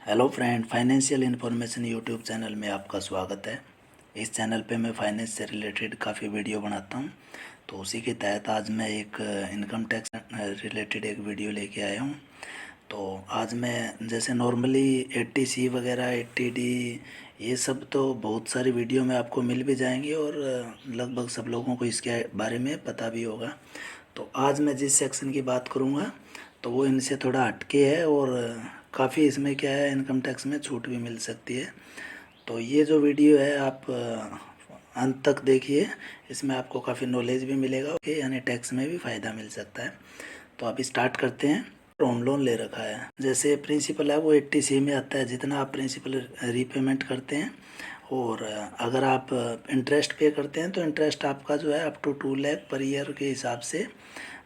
Hello friend, financial information YouTube channel में आपका स्वागत है। इस चैनल पे मैं फाइनेंस से रिलेटेड काफ़ी वीडियो बनाता हूँ। तो उसी के तहत आज मैं एक इनकम टैक्स रिलेटेड एक वीडियो लेके आया हूँ। तो आज मैं जैसे नॉर्मली 80C वगैरह 80D ये सब तो बहुत सारी वीडियो में आपको मिल भी जाएंगी और लगभग सब लोगों को इसके बारे में पता भी होगा। तो आज मैं जिस सेक्शन की बात करूँगा तो वो इनसे थोड़ा हटके है और काफ़ी इसमें क्या है, इनकम टैक्स में छूट भी मिल सकती है। तो ये जो वीडियो है आप अंत तक देखिए, इसमें आपको काफ़ी नॉलेज भी मिलेगा ओके, यानी टैक्स में भी फ़ायदा मिल सकता है। तो अब स्टार्ट करते हैं। होम लोन ले रखा है, जैसे प्रिंसिपल है वो 80C में आता है, जितना आप प्रिंसिपल रीपेमेंट करते हैं। और अगर आप इंटरेस्ट पे करते हैं तो इंटरेस्ट आपका जो है up to 2 lakh per year के हिसाब से,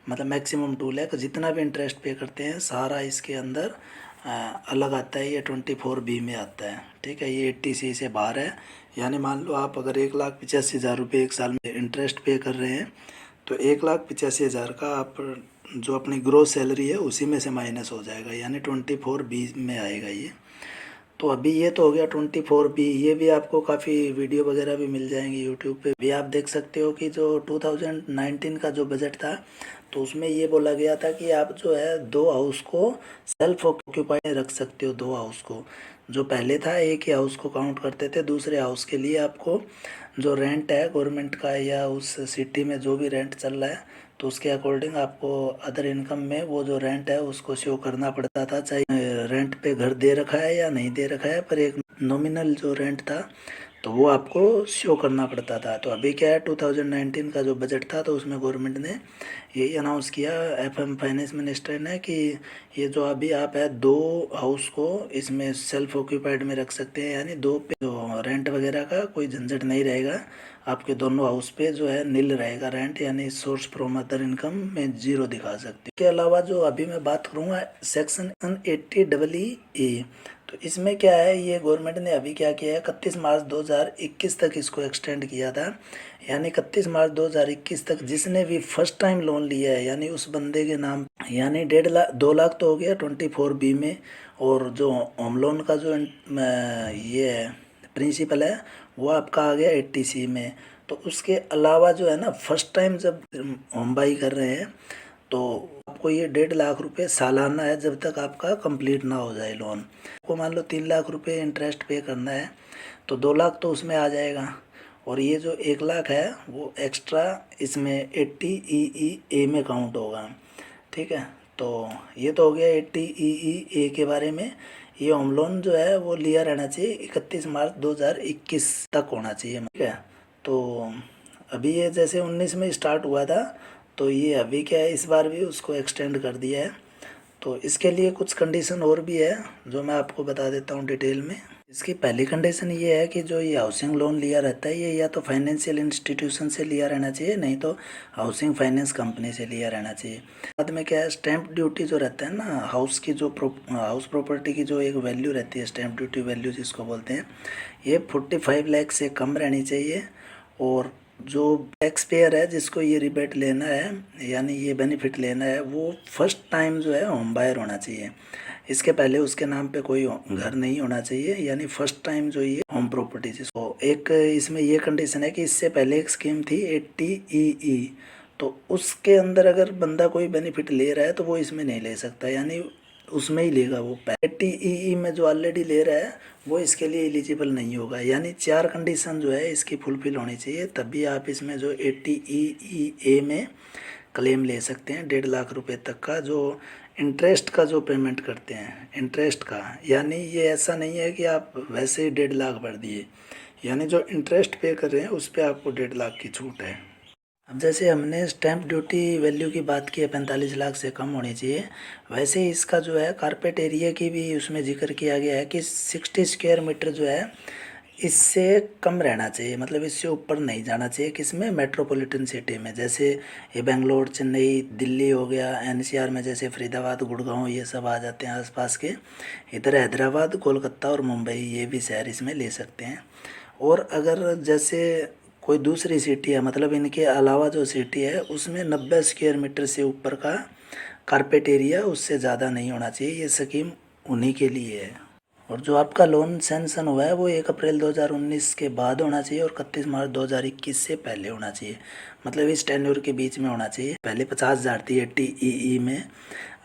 मतलब मैक्सिमम 2 लाख, जितना भी इंटरेस्ट पे करते हैं सारा इसके अंदर अलग आता है। ये 24B में आता है, ठीक है। ये 80C से बाहर है। यानी मान लो आप अगर 1,85,000 रुपये एक साल में इंटरेस्ट पे कर रहे हैं तो 1,85,000 का आप जो अपनी ग्रोस सैलरी है उसी में से माइनस हो जाएगा, यानी 24B में आएगा ये। तो अभी ये तो हो गया 24B। ये भी आपको काफ़ी वीडियो वगैरह भी मिल जाएंगी यूट्यूब पे भी। आप देख सकते हो कि जो 2019 का जो बजट था तो उसमें ये बोला गया था कि आप जो है 2 हाउस को सेल्फ ऑक्यूपाइड रख सकते हो। 2 हाउस को, जो पहले था एक ही हाउस को काउंट करते थे, दूसरे हाउस के लिए आपको जो रेंट है गवर्नमेंट का या उस सिटी में जो भी रेंट चल रहा है तो उसके अकॉर्डिंग आपको अदर इनकम में वो जो रेंट है उसको शो करना पड़ता था, चाहे रेंट पे घर दे रखा है या नहीं दे रखा है, पर एक नॉमिनल जो रेंट था तो वो आपको शो करना पड़ता था। तो अभी क्या है, 2019 का जो बजट था तो उसमें गवर्नमेंट ने यही अनाउंस किया, एफएम फाइनेंस मिनिस्टर ने, कि ये जो अभी आप है 2 हाउस को इसमें सेल्फ ऑक्यूपाइड में रख सकते हैं, यानी 2 पे जो रेंट वगैरह का कोई झंझट नहीं रहेगा। आपके दोनों हाउस पे जो है नील रहेगा रेंट, यानी सोर्स फ्रॉम अदर इनकम में जीरो दिखा सकते हैं। इसके अलावा जो अभी मैं बात करूँगा सेक्शन 80EE, तो इसमें क्या है, ये गवर्नमेंट ने अभी क्या किया है, 31 मार्च 2021 तक इसको एक्सटेंड किया था। यानी 31 मार्च 2021 तक जिसने भी फर्स्ट टाइम लोन लिया है, यानी उस बंदे के नाम, यानी 1.5 लाख 2 लाख तो हो गया 24B में। और जो होम लोन का जो ये है प्रिंसिपल है वो आपका आ गया 80C में। तो उसके अलावा जो है ना, फर्स्ट टाइम जब होम बाई कर रहे हैं तो आपको ये 1.5 लाख रुपए सालाना है, जब तक आपका कंप्लीट ना हो जाए लोन। आपको मान लो 3 लाख रुपए इंटरेस्ट पे करना है तो 2 लाख तो उसमें आ जाएगा, और ये जो 1 लाख है वो एक्स्ट्रा इसमें 80EE में काउंट होगा, ठीक है। तो ये तो हो गया 80EE के बारे में। ये होम लोन जो है वो लिया रहना चाहिए 31 मार्च 2021 तक होना चाहिए, ठीक है। तो अभी ये जैसे 19 में स्टार्ट हुआ था तो ये अभी क्या है, इस बार भी उसको एक्सटेंड कर दिया है। तो इसके लिए कुछ कंडीशन और भी है जो मैं आपको बता देता हूँ डिटेल में। इसकी पहली कंडीशन ये है कि जो ये हाउसिंग लोन लिया रहता है ये या तो फाइनेंशियल इंस्टीट्यूशन से लिया रहना चाहिए, नहीं तो हाउसिंग फाइनेंस कंपनी से लिया रहना चाहिए। बाद में क्या है, स्टैंप ड्यूटी जो रहता है ना, हाउस की जो हाउस प्रॉपर्टी की जो एक वैल्यू रहती है, स्टैंप ड्यूटी वैल्यू जिसको बोलते हैं, ये 45 लाख से कम रहनी चाहिए। और जो टैक्स पेयर है जिसको ये रिबेट लेना है यानी ये बेनिफिट लेना है, वो फर्स्ट टाइम जो है होम बायर होना चाहिए। इसके पहले उसके नाम पे कोई घर नहीं होना चाहिए, यानी फर्स्ट टाइम जो ये होम प्रॉपर्टी जिसको एक, इसमें ये कंडीशन है कि इससे पहले एक स्कीम थी 80EE, तो उसके अंदर अगर बंदा कोई बेनिफिट ले रहा है तो वो इसमें नहीं ले सकता, यानी उसमें ही लेगा। वो 80EE में जो ऑलरेडी ले रहा है वो इसके लिए एलिजिबल नहीं होगा। यानी 4 कंडीशन जो है इसकी फुलफिल होनी चाहिए, तभी आप इसमें जो 80EE में क्लेम ले सकते हैं 1.5 लाख रुपए तक का, जो इंटरेस्ट का जो पेमेंट करते हैं इंटरेस्ट का। यानी ये ऐसा नहीं है कि आप वैसे ही 1.5 लाख भर दिए, यानी जो इंटरेस्ट पे कर रहे हैं उस पर आपको 1.5 लाख की छूट है। अब जैसे हमने स्टैंप ड्यूटी वैल्यू की बात की है 45 लाख से कम होनी चाहिए, वैसे ही इसका जो है कारपेट एरिया की भी उसमें जिक्र किया गया है कि 60 स्क्वायर मीटर जो है इससे कम रहना चाहिए, मतलब इससे ऊपर नहीं जाना चाहिए। किसमें, मेट्रोपॉलिटन सिटी में, जैसे ये बेंगलोर, चेन्नई, दिल्ली हो गया, एनसीआर में जैसे फरीदाबाद, गुड़गांव ये सब आ जाते हैं आसपास के। इधर हैदराबाद, कोलकाता और मुंबई ये भी शहर इसमें ले सकते हैं। और अगर जैसे कोई दूसरी सिटी है, मतलब इनके अलावा जो सिटी है उसमें 90 स्क्वायर मीटर से ऊपर का कारपेट एरिया उससे ज़्यादा नहीं होना चाहिए। ये स्कीम उन्हीं के लिए है। और जो आपका लोन सैंक्शन हुआ है वो 1 अप्रैल 2019 के बाद होना चाहिए और 31 मार्च 2021 से पहले होना चाहिए, मतलब इस टेन्योर के बीच में होना चाहिए। पहले 50,000 थी 80 में,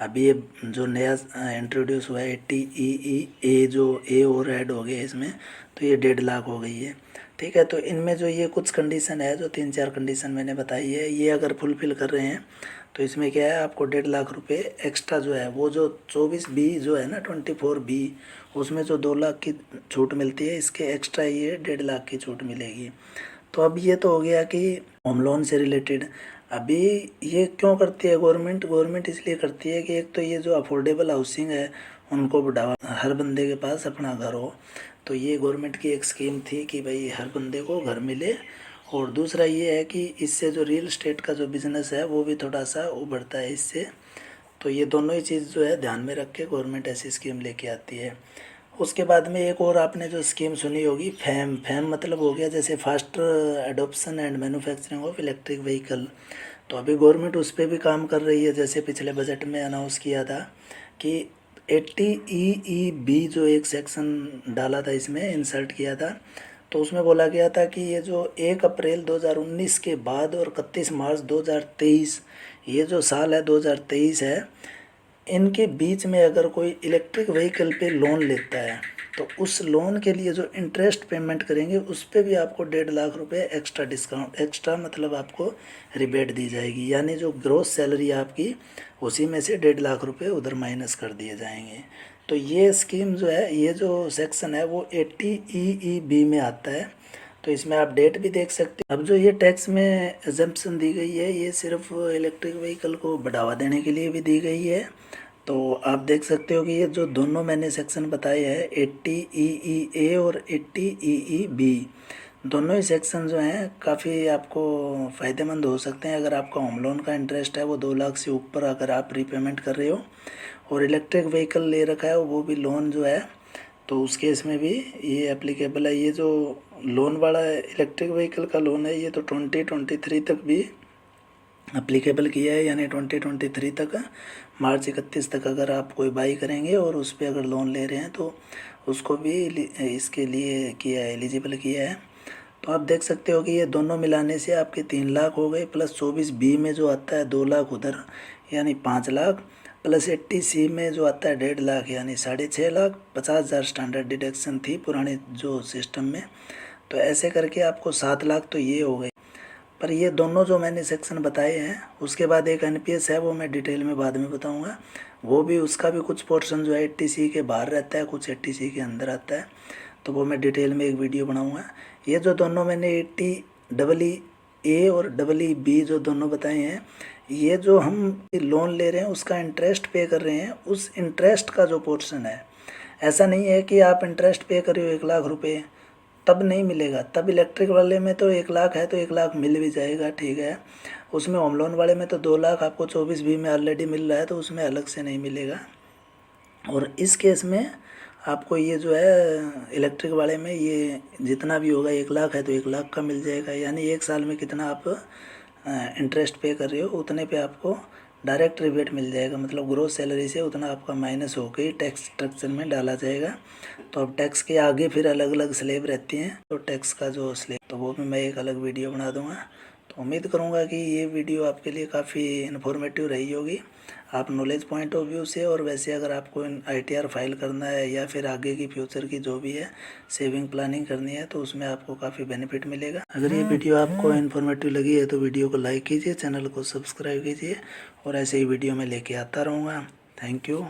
अभी ये जो नया इंट्रोड्यूस हुआ है 80 जो ए और ऐड हो गया इसमें, तो ये 1.5 लाख हो गई है। ठीक है, तो इनमें जो ये कुछ कंडीशन है, जो 3-4 कंडीशन मैंने बताई है, ये अगर फुलफिल कर रहे हैं तो इसमें क्या है, आपको 1.5 लाख रुपए एक्स्ट्रा जो है, वो जो 24B जो है ना 24B, उसमें जो 2 लाख की छूट मिलती है, इसके एक्स्ट्रा ये 1.5 लाख की छूट मिलेगी। तो अब ये तो हो गया कि होम लोन से रिलेटेड। अभी ये क्यों करती है गवर्नमेंट? गवर्नमेंट इसलिए करती है कि एक तो ये जो अफोर्डेबल हाउसिंग है उनको बढ़ावा, हर बंदे के पास अपना घर हो, तो ये गवर्नमेंट की एक स्कीम थी कि भाई हर बंदे को घर मिले। और दूसरा ये है कि इससे जो रियल एस्टेट का जो बिज़नेस है वो भी थोड़ा सा उभरता है इससे। तो ये दोनों ही चीज़ जो है ध्यान में रख के गवर्नमेंट ऐसी स्कीम लेके आती है। उसके बाद में एक और आपने जो स्कीम सुनी होगी, फैम। फैम मतलब हो गया जैसे faster adoption and manufacturing of electric vehicle. तो अभी गवर्नमेंट उस पर भी काम कर रही है, जैसे पिछले बजट में अनाउंस किया था कि 80 EEB जो एक सेक्शन डाला था, इसमें इंसर्ट किया था, तो उसमें बोला गया था कि ये जो 1 अप्रैल 2019 के बाद और 31 मार्च 2023, ये जो साल है 2023 है, इनके बीच में अगर कोई इलेक्ट्रिक व्हीकल पे लोन लेता है तो उस लोन के लिए जो इंटरेस्ट पेमेंट करेंगे उस पे भी आपको 1.5 लाख रुपए एक्स्ट्रा डिस्काउंट, एक्स्ट्रा मतलब आपको रिबेट दी जाएगी, यानी जो ग्रोस सैलरी आपकी उसी में से 1.5 लाख रुपए उधर माइनस कर दिए जाएंगे। तो ये स्कीम जो है, ये जो सेक्शन है वो 80 EEB में आता है। तो इसमें आप डेट भी देख सकते हैं। अब जो ये टैक्स में एग्जम्पशन दी गई है, ये सिर्फ इलेक्ट्रिक व्हीकल को बढ़ावा देने के लिए भी दी गई है। तो आप देख सकते हो कि ये जो दोनों मैंने सेक्शन बताए हैं, 80 EEA और 80 EEB, दोनों ही सेक्शन जो हैं काफ़ी आपको फ़ायदेमंद हो सकते हैं अगर आपका होम लोन का इंटरेस्ट है वो 2 लाख से ऊपर अगर आप रीपेमेंट कर रहे हो और इलेक्ट्रिक व्हीकल ले रखा है वो भी लोन जो है, तो उस केस में भी ये एप्लीकेबल है। ये जो लोन वाला इलेक्ट्रिक व्हीकल का लोन है ये तो 2023 तक भी एप्लीकेबल किया है, यानी 2023 तक, मार्च 31 तक अगर आप कोई बाई करेंगे और उस पर अगर लोन ले रहे हैं तो उसको भी इसके लिए किया है, एलिजिबल किया है। तो आप देख सकते हो कि ये दोनों मिलाने से आपके 3 लाख हो गए, प्लस 24B में जो आता है 2 लाख उधर, यानी 5 लाख, प्लस 80C में जो आता है 1.5 लाख यानी 6.5 लाख। 50,000 स्टैंडर्ड डिडक्शन थी पुराने जो सिस्टम में, तो ऐसे करके आपको 7 लाख तो ये हो गए। पर ये दोनों जो मैंने सेक्शन बताए हैं, उसके बाद एक NPS है, वो मैं डिटेल में बाद में बताऊंगा। वो भी, उसका भी कुछ पोर्शन जो है 80C के बाहर रहता है, कुछ 80C के अंदर आता है, तो वो मैं डिटेल में एक वीडियो बनाऊंगा। ये जो दोनों मैंने 80EE और EE-B जो दोनों बताए हैं, ये जो हम लोन ले रहे हैं उसका इंटरेस्ट पे कर रहे हैं, उस इंटरेस्ट का जो पोर्शन है, ऐसा नहीं है कि आप इंटरेस्ट पे कर रहे हो 1 लाख रुपये तब नहीं मिलेगा, तब इलेक्ट्रिक वाले में तो 1 लाख है तो 1 लाख मिल भी जाएगा, ठीक है। उसमें होम लोन वाले में तो 2 लाख आपको 24B में ऑलरेडी मिल रहा है, तो उसमें अलग से नहीं मिलेगा। और इस केस में आपको ये जो है इलेक्ट्रिक वाले में ये जितना भी होगा 1 लाख है तो 1 लाख का मिल जाएगा, यानी एक साल में कितना आप इंटरेस्ट पे कर रहे हो उतने पे आपको डायरेक्ट रिबेट मिल जाएगा, मतलब ग्रोस सैलरी से उतना आपका माइनस होकर ही टैक्स स्ट्रक्चर में डाला जाएगा। तो अब टैक्स के आगे फिर अलग अलग स्लेब रहती हैं, तो टैक्स का जो स्लेब, तो वो भी मैं एक अलग वीडियो बना दूंगा। तो उम्मीद करूंगा कि ये वीडियो आपके लिए काफ़ी इन्फॉर्मेटिव रही होगी, आप नॉलेज पॉइंट ऑफ व्यू से, और वैसे अगर आपको ITR फाइल करना है या फिर आगे की फ्यूचर की जो भी है सेविंग प्लानिंग करनी है तो उसमें आपको काफ़ी बेनिफिट मिलेगा। अगर ये वीडियो आपको इन्फॉर्मेटिव लगी है तो वीडियो को लाइक कीजिए, चैनल को सब्सक्राइब कीजिए, और ऐसे ही वीडियो में लेके आता रहूँगा। Thank you.